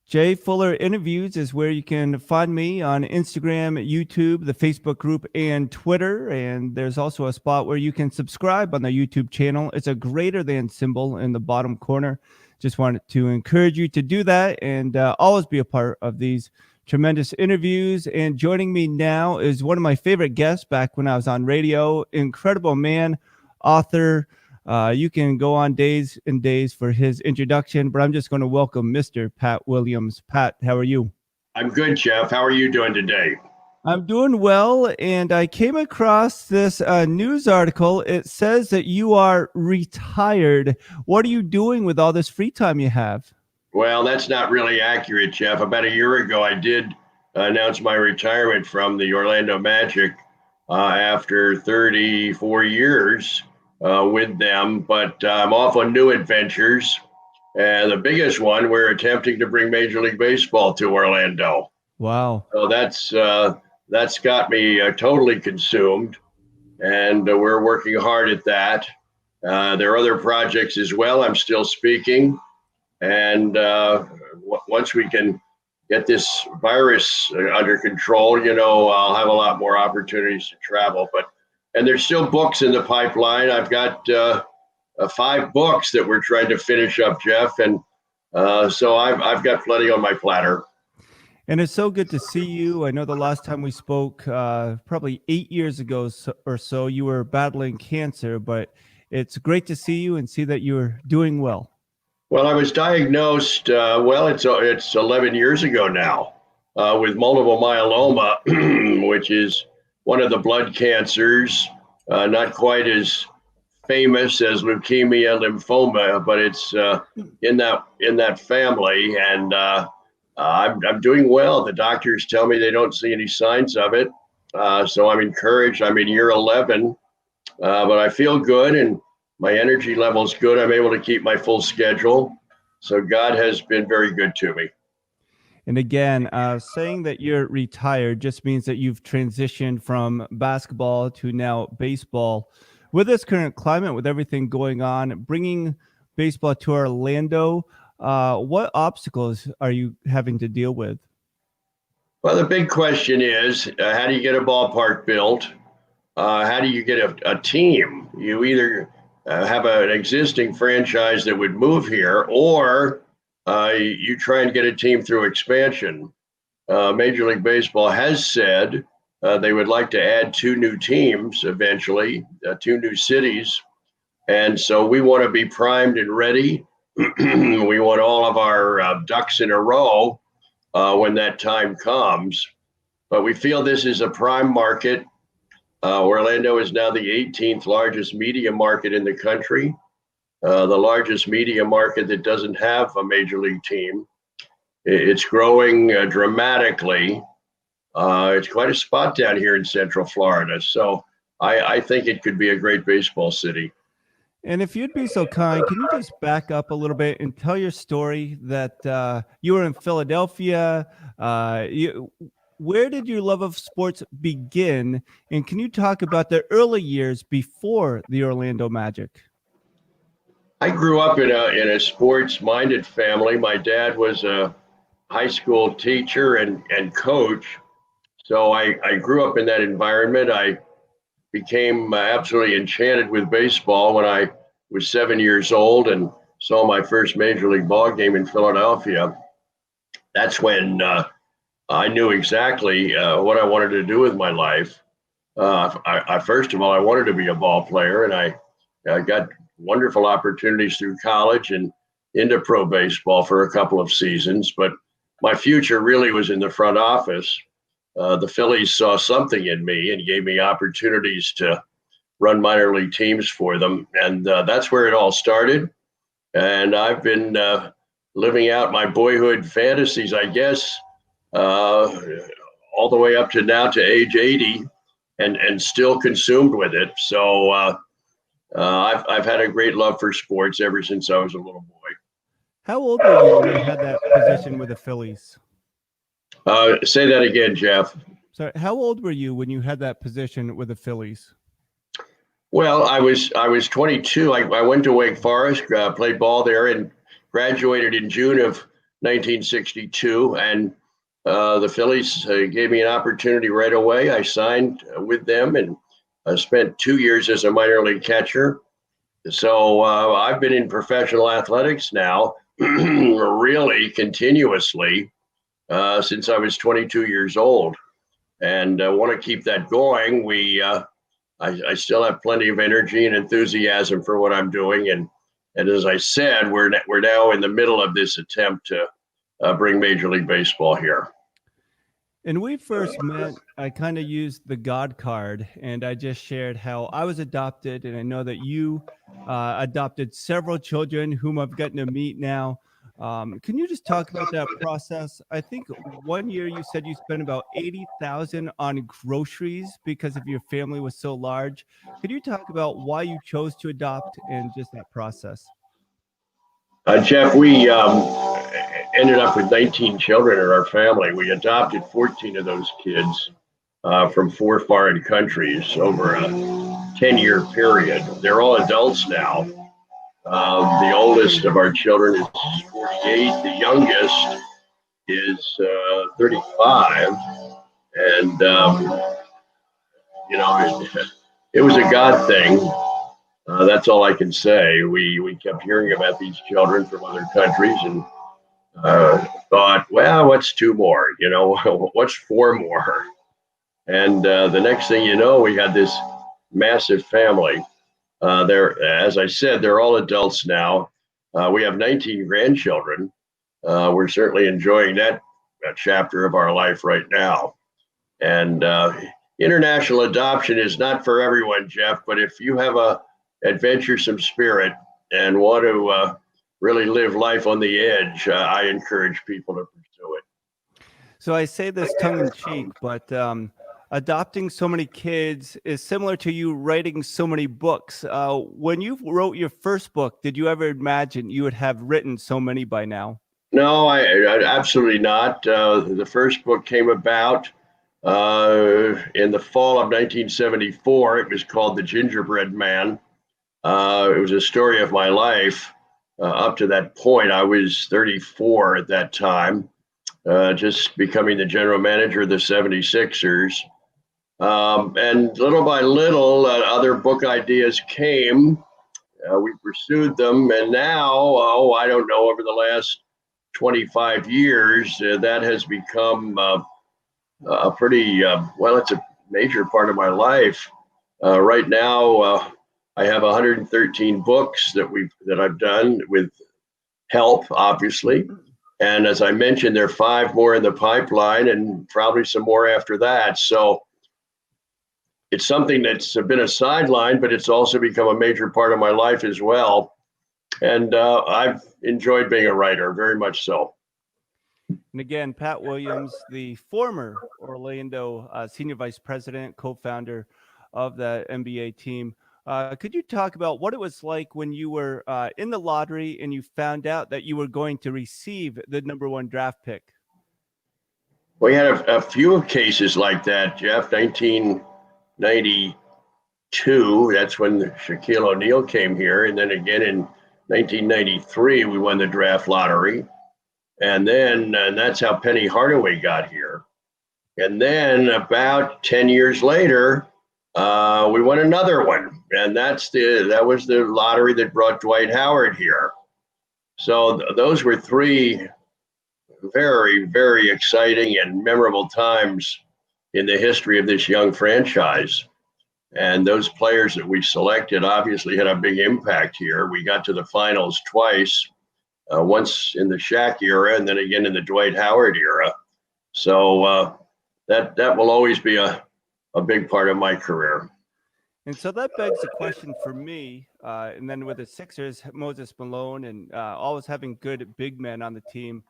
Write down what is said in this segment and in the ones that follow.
Jay Fuller Interviews is where you can find me on Instagram, YouTube, the Facebook group, and Twitter. And there's also a spot where you can subscribe on the YouTube channel. It's a greater than symbol in the bottom corner. Just wanted to encourage you to do that and always be a part of these tremendous interviews. And joining me now is one of my favorite guests back when I was on radio. Incredible man, author. You can go on days and days for his introduction, but I'm just going to welcome Mr. Pat Williams. Pat, how are you? I'm good, Jeff. How are you doing today? I'm doing well, and I came across this news article. It says that you are retired. What are you doing with all this free time you have? Well, that's not really accurate, Jeff. About a year ago, I did announce my retirement from the Orlando Magic after 34 years with them, but I'm off on new adventures. And the biggest one, we're attempting to bring Major League Baseball to Orlando. Wow. So that's got me totally consumed, and we're working hard at that. There are other projects as well. I'm still speaking, and once we can get this virus under control, I'll have a lot more opportunities to travel. And there's still books in the pipeline. I've got 5 books that we're trying to finish up, Jeff, and so I've got plenty on my platter. And it's so good to see you. I know the last time we spoke, probably 8 years ago or so, you were battling cancer, but it's great to see you and see that you're doing well. Well, I was diagnosed, it's 11 years ago now, with multiple myeloma, which is one of the blood cancers, not quite as famous as leukemia, lymphoma, but it's in that family, and I'm doing well. The doctors tell me they don't see any signs of it, so I'm encouraged. I'm in year 11, but I feel good, and my energy level's good. I'm able to keep my full schedule, so God has been very good to me. And again, saying that you're retired just means that you've transitioned from basketball to now baseball. With this current climate, with everything going on, bringing baseball to Orlando, what obstacles are you having to deal with? Well, the big question is, how do you get a ballpark built? How do you get a team? You either have an existing franchise that would move here, or you try and get a team through expansion. Major League Baseball has said they would like to add 2 new teams eventually, 2 new cities. And so we want to be primed and ready. We want all of our ducks in a row when that time comes. But we feel this is a prime market. Orlando is now the 18th largest media market in the country, the largest media market that doesn't have a major league team. It's growing dramatically. It's quite a spot down here in Central Florida. So I think it could be a great baseball city. And if you'd be so kind, can you just back up a little bit and tell your story that you were in Philadelphia? Where did your love of sports begin? And can you talk about the early years before the Orlando Magic? I grew up in a sports-minded family. My dad was a high school teacher and coach. So I grew up in that environment. I became absolutely enchanted with baseball when I was 7 years old and saw my first major league ball game in Philadelphia. That's when I knew exactly what I wanted to do with my life. First of all, I wanted to be a ball player, and I got wonderful opportunities through college and into pro baseball for a couple of seasons. But my future really was in the front office. The Phillies saw something in me and gave me opportunities to run minor league teams for them. And that's where it all started. And I've been living out my boyhood fantasies, I guess, all the way up to now to age 80 and still consumed with it. So I've had a great love for sports ever since I was a little boy. How old were you when you had that position with the Phillies? Say that again, Jeff. So how old were you when you had that position with the Phillies? Well, I was 22. I went to Wake Forest, played ball there, and graduated in June of 1962, and the Phillies gave me an opportunity right away. I signed with them and spent 2 years as a minor league catcher. So I've been in professional athletics now, really continuously since I was 22 years old, and I want to keep that going. I still have plenty of energy and enthusiasm for what I'm doing, and as I said, we're now in the middle of this attempt to bring Major League Baseball here. And we first met, I kind of used the God card, and I just shared how I was adopted, and I know that you adopted several children whom I've gotten to meet now. Can you just talk about that process? I think one year you said you spent about 80,000 on groceries because of your family was so large. Could you talk about why you chose to adopt and just that process? Jeff, we ended up with 19 children in our family. We adopted 14 of those kids from 4 foreign countries over a 10-year period. They're all adults now. The oldest of our children is 48. The youngest is 35. And, it was a God thing. That's all I can say. We kept hearing about these children from other countries and thought, well, what's 2 more? What's 4 more? And the next thing you know, we had this massive family. As I said, they're all adults now. We have 19 grandchildren. We're certainly enjoying that chapter of our life right now. And international adoption is not for everyone, Jeff, but if you have a adventuresome spirit and want to really live life on the edge, I encourage people to pursue it. So I say this tongue in cheek, but adopting so many kids is similar to you writing so many books. When you wrote your first book, did you ever imagine you would have written so many by now? No, I absolutely not. The first book came about in the fall of 1974. It was called The Gingerbread Man. It was a story of my life. Up to that point, I was 34 at that time, just becoming the general manager of the 76ers. And little by little, other book ideas came. We pursued them. And now, I don't know, over the last 25 years, that has become a pretty, it's a major part of my life. Right now, I have 113 books that I've done with help, obviously. And as I mentioned, there are 5 more in the pipeline and probably some more after that. So it's something that's been a sideline, but it's also become a major part of my life as well. And I've enjoyed being a writer, very much so. And again, Pat Williams, the former Orlando senior vice president, co-founder of the NBA team. Could you talk about what it was like when you were in the lottery and you found out that you were going to receive the #1 draft pick? We had a few cases like that, Jeff. 1992, that's when Shaquille O'Neal came here. And then again in 1993, we won the draft lottery. And that's how Penny Hardaway got here. And then about 10 years later, we won another one. And that was the lottery that brought Dwight Howard here. So those were 3 very, very exciting and memorable times in the history of this young franchise. And those players that we selected obviously had a big impact here. We got to the finals twice, once in the Shaq era and then again in the Dwight Howard era. So that will always be a big part of my career. And so that begs a question for me. And then with the Sixers, Moses Malone, and always having good big men on the team,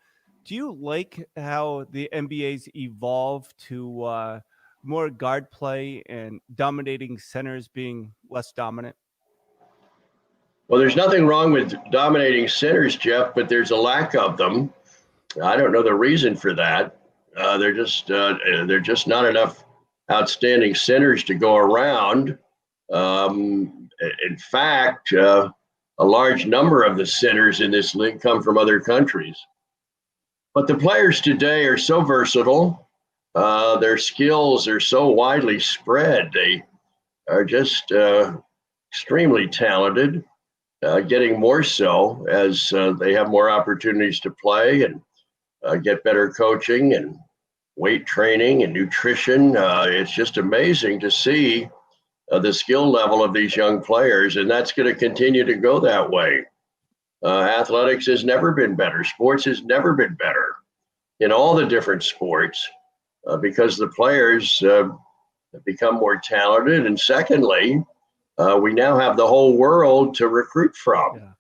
do you like how the NBA's evolved to more guard play and dominating centers being less dominant? Well, there's nothing wrong with dominating centers, Jeff, but there's a lack of them. I don't know the reason for that. They're just not enough outstanding centers to go around. In fact, a large number of the centers in this league come from other countries. But the players today are so versatile. Their skills are so widely spread. They are just extremely talented, getting more so as they have more opportunities to play and get better coaching and weight training and nutrition. It's just amazing to see the skill level of these young players, and that's going to continue to go that way. Athletics has never been better. Sports has never been better in all the different sports because the players have become more talented. And secondly, we now have the whole world to recruit from.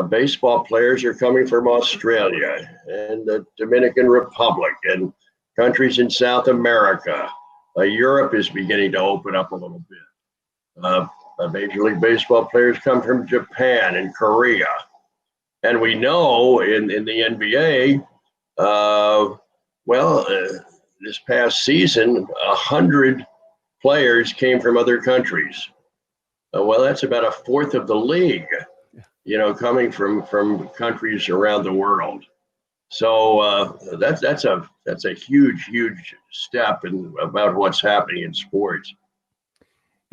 Baseball players are coming from Australia and the Dominican Republic and countries in South America. Europe is beginning to open up a little bit. Major League Baseball players come from Japan and Korea. And we know in the NBA, this past season, 100 players came from other countries. That's about a fourth of the league, coming from countries around the world. So that's a huge step about what's happening in sports.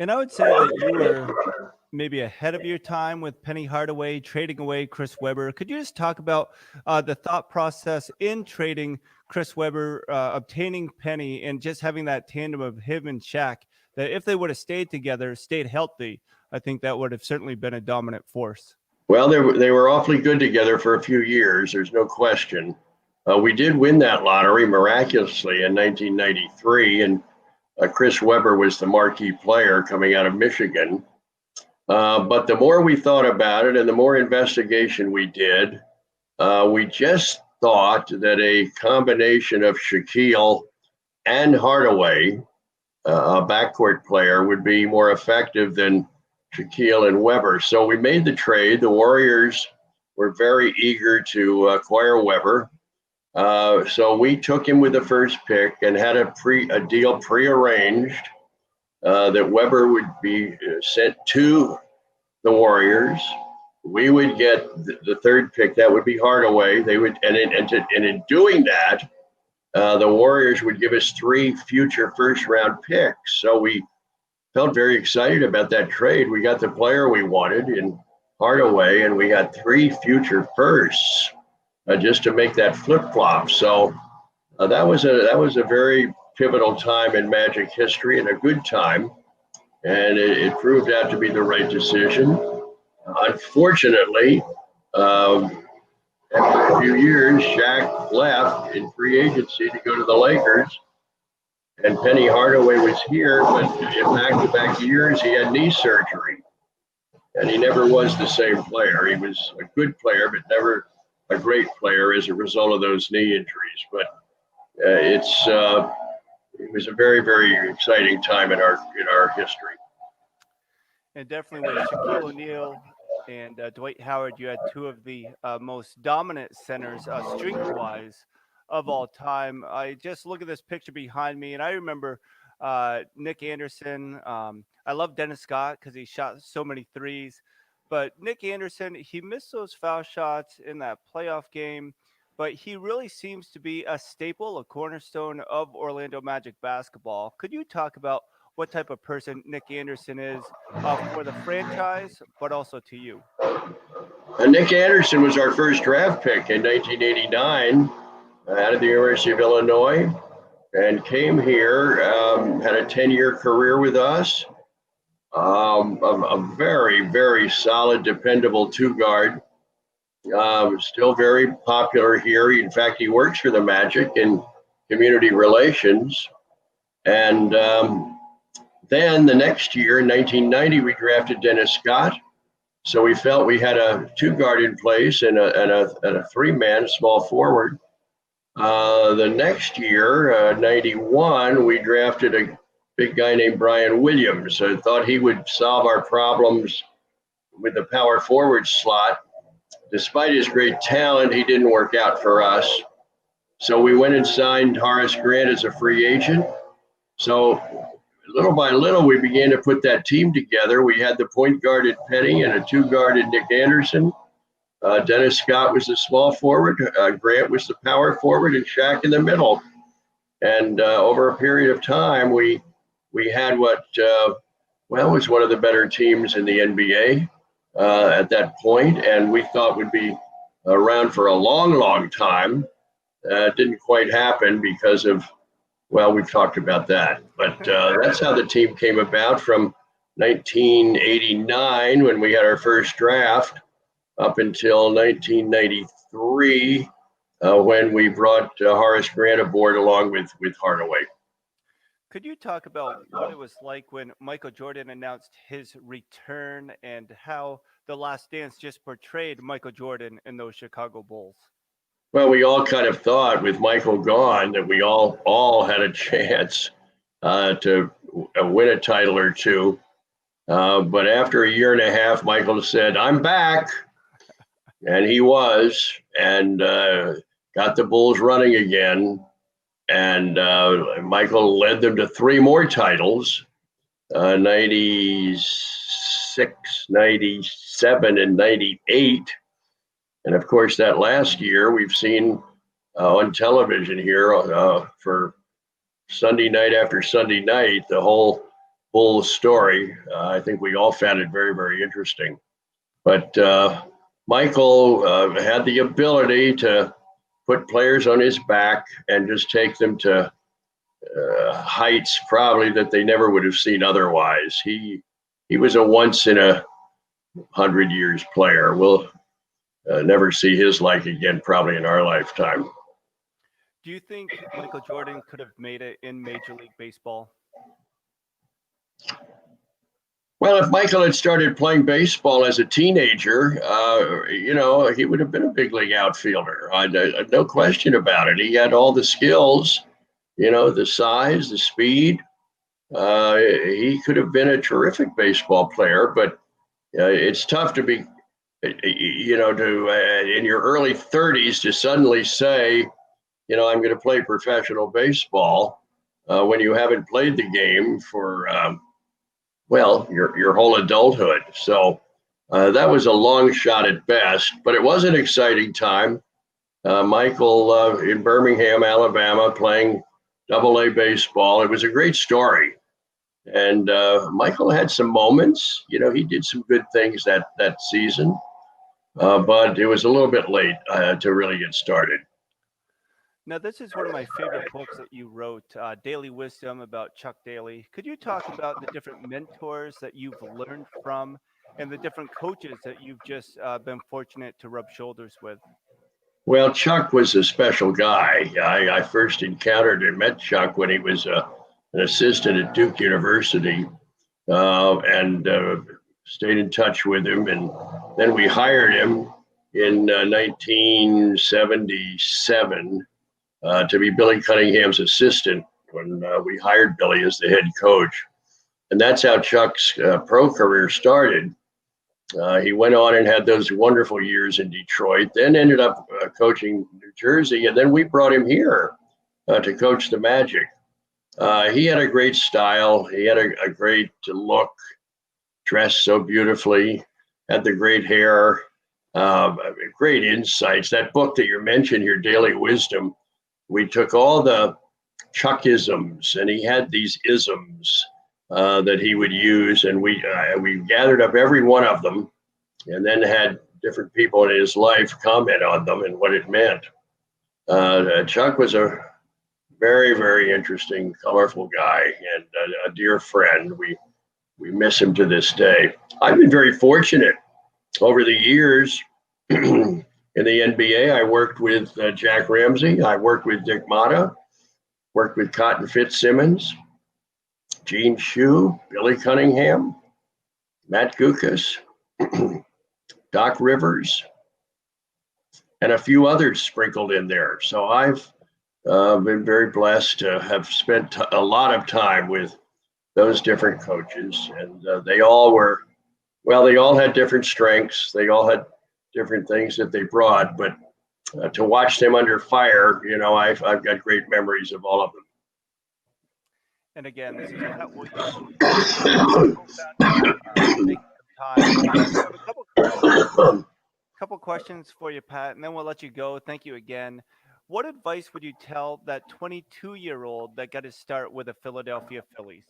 And I would say that you were maybe ahead of your time with Penny Hardaway trading away Chris Webber. Could you just talk about the thought process in trading Chris Webber, obtaining Penny, and just having that tandem of him and Shaq, that if they would have stayed together, stayed healthy, I think that would have certainly been a dominant force. Well, they were awfully good together for a few years. There's no question. We did win that lottery miraculously in 1993, and Chris Webber was the marquee player coming out of Michigan. But the more we thought about it and the more investigation we did, we just thought that a combination of Shaquille and Hardaway, a backcourt player, would be more effective than Shaquille and Webber. So we made the trade. The Warriors were very eager to acquire Webber. So we took him with the first pick and had a deal prearranged that Webber would be sent to the Warriors. We would get the third pick. That would be Hardaway. They would, and in doing that, the Warriors would give us 3 future first-round picks. So we felt very excited about that trade. We got the player we wanted in Hardaway, and we got 3 future firsts just to make that flip-flop. So that was a very pivotal time in Magic history and a good time, and it proved out to be the right decision. Unfortunately, after a few years, Shaq left in free agency to go to the Lakers, and Penny Hardaway was here, but in back-to-back years, he had knee surgery, and he never was the same player. He was a good player, but never a great player as a result of those knee injuries. But it was a very, very exciting time in our history. And definitely with Shaquille O'Neal and Dwight Howard, you had 2 of the most dominant centers, strength-wise, of all time. I just look at this picture behind me, and I remember Nick Anderson. I love Dennis Scott because he shot so many threes. But Nick Anderson, he missed those foul shots in that playoff game, but he really seems to be a staple, a cornerstone of Orlando Magic basketball. Could you talk about what type of person Nick Anderson is for the franchise, but also to you? Nick Anderson was our first draft pick in 1989 out of the University of Illinois, and came here, had a 10-year career with us. A very, very solid, dependable 2-guard. Still very popular here. In fact, he works for the Magic in community relations. And then the next year, in 1990, we drafted Dennis Scott. So we felt we had a 2-guard in place and a 3-man small forward. The next year, 91, we drafted a big guy named Brian Williams. I thought he would solve our problems with the power forward slot. Despite his great talent, he didn't work out for us. So we went and signed Horace Grant as a free agent. So little by little, we began to put that team together. We had the point guard at Penny and a 2-guard at Nick Anderson. Dennis Scott was the small forward. Grant was the power forward, and Shaq in the middle. And over a period of time, we had what was one of the better teams in the NBA at that point, and we thought would be around for a long, long time. It didn't quite happen because of, well, we've talked about that. But that's how the team came about from 1989 when we had our first draft up until 1993 when we brought Horace Grant aboard along with Hardaway. Could you talk about what it was like when Michael Jordan announced his return and how The Last Dance just portrayed Michael Jordan in those Chicago Bulls? Well, we all kind of thought with Michael gone that we all had a chance to win a title or two. But after a year and a half, Michael said, "I'm back." And he was, and got the Bulls running again. And Michael led them to 3 more titles, 96, 97, and 98. And of course, that last year we've seen on television here for Sunday night after Sunday night, the whole Bulls story. I think we all found it very, very interesting. But Michael had the ability to put players on his back and just take them to heights probably that they never would have seen otherwise. He was a once in a 100 years player. We'll never see his like again probably in our lifetime. Do you think Michael Jordan could have made it in Major League Baseball? Well, if Michael had started playing baseball as a teenager, he would have been a big league outfielder. No question about it. He had all the skills, the size, the speed. He could have been a terrific baseball player, but it's tough to be, in your early 30s to suddenly say, I'm going to play professional baseball when you haven't played the game for your whole adulthood. So that was a long shot at best, but it was an exciting time. Michael in Birmingham, Alabama, playing AA baseball. It was a great story. And Michael had some moments. He did some good things that season, but it was a little bit late to really get started. Now, this is one of my favorite books that you wrote, Daily Wisdom, about Chuck Daly. Could you talk about the different mentors that you've learned from and the different coaches that you've just been fortunate to rub shoulders with? Well, Chuck was a special guy. I first encountered and met Chuck when he was an assistant at Duke University and stayed in touch with him. And then we hired him in 1977 to be Billy Cunningham's assistant when we hired Billy as the head coach. And that's how Chuck's pro career started. He went on and had those wonderful years in Detroit, then ended up coaching New Jersey, and then we brought him here to coach the Magic. He had a great style. He had a great look, dressed so beautifully, had the great hair, great insights. That book that you mentioned here, Daily Wisdom, we took all the Chuckisms, and he had these isms that he would use, and we gathered up every one of them, and then had different people in his life comment on them and what it meant. Chuck was a very, very interesting, colorful guy, and a dear friend. We miss him to this day. I've been very fortunate over the years. In the NBA, I worked with Jack Ramsey. I worked with Dick Motta, worked with Cotton Fitzsimmons, Gene Shue, Billy Cunningham, Matt Gukas, Doc Rivers, and a few others sprinkled in there. So I've been very blessed to have spent a lot of time with those different coaches. And they all had different strengths. They all had different things that they brought, but to watch them under fire, I've got great memories of all of them. And again, this is Pat Williams. Take some time. I have a couple couple questions for you, Pat, and then we'll let you go. Thank you again. What advice would you tell that 22-year-old that got his start with the Philadelphia Phillies?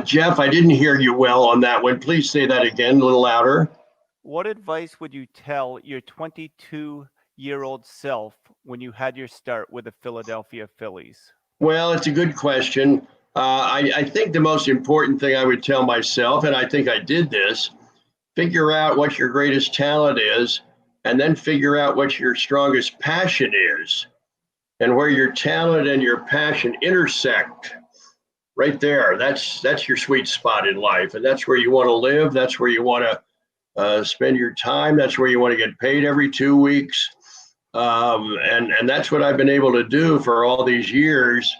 Jeff, I didn't hear you well on that one. Please say that again, a little louder. What advice would you tell your 22-year-old self when you had your start with the Philadelphia Phillies? Well, it's a good question. I think the most important thing I would tell myself, and I think I did this, figure out what your greatest talent is, and then figure out what your strongest passion is, and where your talent and your passion intersect. Right there, that's your sweet spot in life, and that's where you want to live. That's where you want to spend your time. That's where you want to get paid every 2 weeks, and that's what I've been able to do for all these years,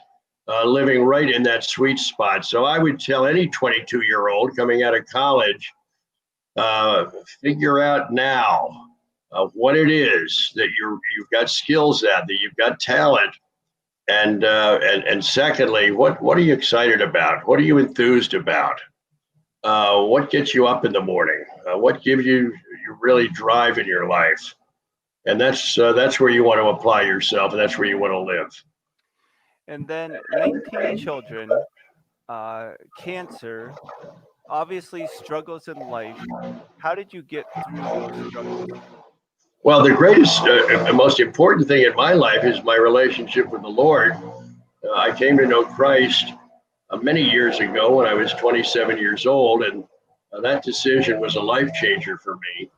living right in that sweet spot. So I would tell any 22-year-old coming out of college, figure out now what it is that you've got skills at, that you've got talent, and secondly, what are you excited about? What are you enthused about? What gets you up in the morning? What gives you really drive in your life? And that's where you want to apply yourself, and that's where you want to live. And then 19 children, cancer, obviously struggles in life. How did you get through those struggles? Well, the greatest and most important thing in my life is my relationship with the Lord. I came to know Christ many years ago when I was 27 years old, and that decision was a life changer for me.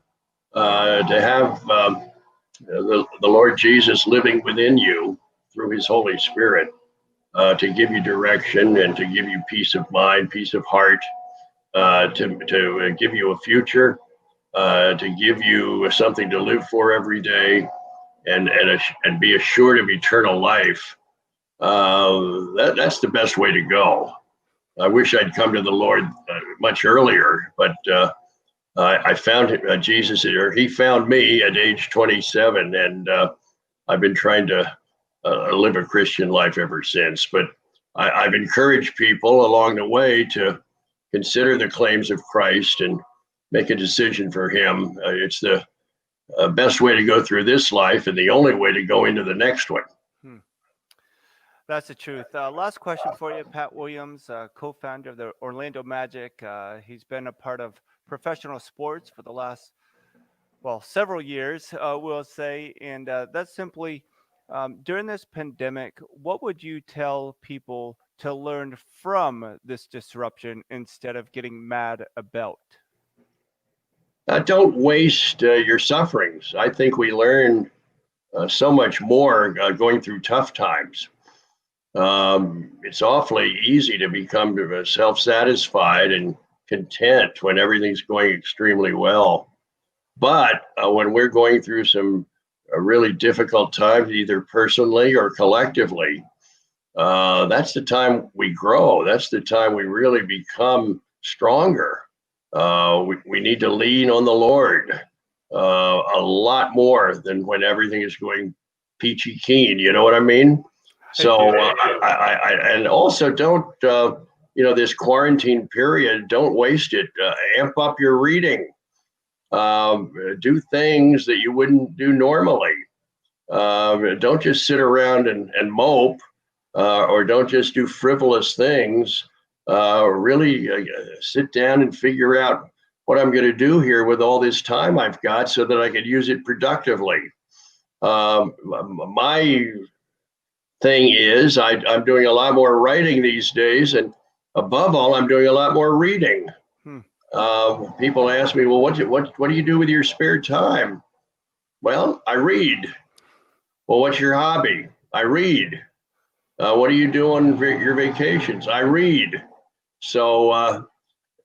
To have the Lord Jesus living within you through his Holy Spirit, to give you direction and to give you peace of mind, peace of heart, to give you a future, to give you something to live for every day, and be assured of eternal life. That's the best way to go. I wish I'd come to the Lord much earlier, but I found Jesus, or he found me at age 27, and I've been trying to live a Christian life ever since. But I've encouraged people along the way to consider the claims of Christ and make a decision for him. It's the best way to go through this life and the only way to go into the next one. That's the truth. Last question for you, Pat Williams, co-founder of the Orlando Magic. He's been a part of professional sports for the last, several years, we'll say. And that's simply, during this pandemic, what would you tell people to learn from this disruption instead of getting mad about? Don't waste your sufferings. I think we learn so much more going through tough times. It's awfully easy to become self-satisfied and content when everything's going extremely well. But when we're going through some really difficult times, either personally or collectively, that's the time we grow. That's the time we really become stronger. We need to lean on the Lord a lot more than when everything is going peachy keen. You know what I mean? So, and also don't, this quarantine period, don't waste it. Amp up your reading. Do things that you wouldn't do normally. Don't just sit around and mope, or don't just do frivolous things. Really sit down and figure out what I'm going to do here with all this time I've got so that I can use it productively. My thing is I'm doing a lot more writing these days, and above all, I'm doing a lot more reading. People ask me, well, what do you do with your spare time? Well, I read. Well, what's your hobby? I read. What do you do on your vacations? I read. So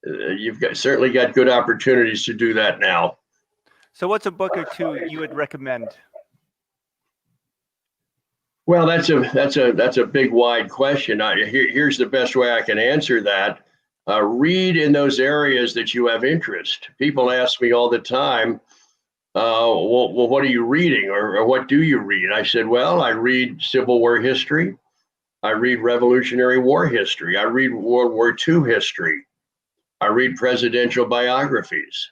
you've certainly got good opportunities to do that now. So what's a book or two you would recommend? Well, that's a big, wide question. Here's the best way I can answer that. Read in those areas that you have interest. People ask me all the time, well, what are you reading, or what do you read? I said, well, I read Civil War history. I read Revolutionary War history. I read World War II history. I read presidential biographies.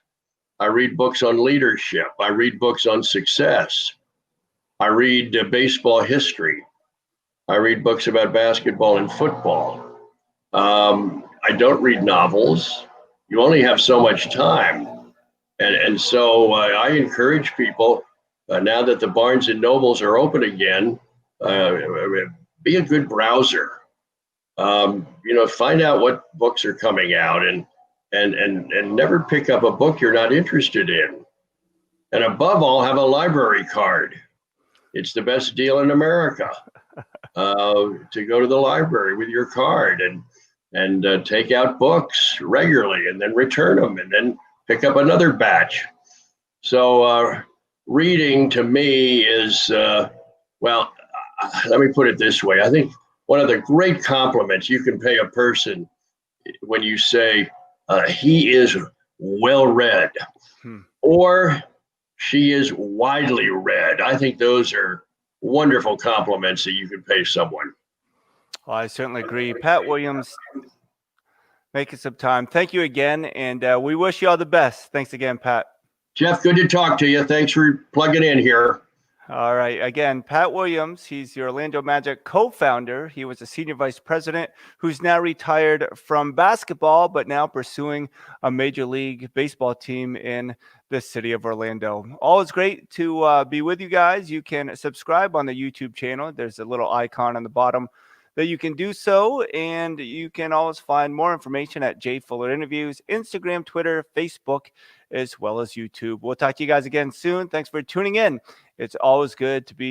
I read books on leadership. I read books on success. I read baseball history. I read books about basketball and football. I don't read novels. You only have so much time. And so I encourage people, now that the Barnes and Nobles are open again, be a good browser. Find out what books are coming out, and never pick up a book you're not interested in. And above all, have a library card. It's the best deal in America, to go to the library with your card and take out books regularly, and then return them, and then pick up another batch. So reading to me is, well, let me put it this way. I think one of the great compliments you can pay a person when you say he is well read, or she is widely read. I think those are wonderful compliments that you can pay someone. Well, I certainly agree. Pat Williams, making some time. Thank you again, and we wish you all the best. Thanks again, Pat. Jeff, good to talk to you. Thanks for plugging in here. All right. Again, Pat Williams, he's the Orlando Magic co-founder. He was a senior vice president who's now retired from basketball, but now pursuing a major league baseball team in the city of Orlando. Always great to be with you guys. You can subscribe on the YouTube channel. There's a little icon on the bottom that you can do so, and you can always find more information at Jay Fuller Interviews, Instagram, Twitter, Facebook, as well as YouTube. We'll talk to you guys again soon. Thanks for tuning in. It's always good to be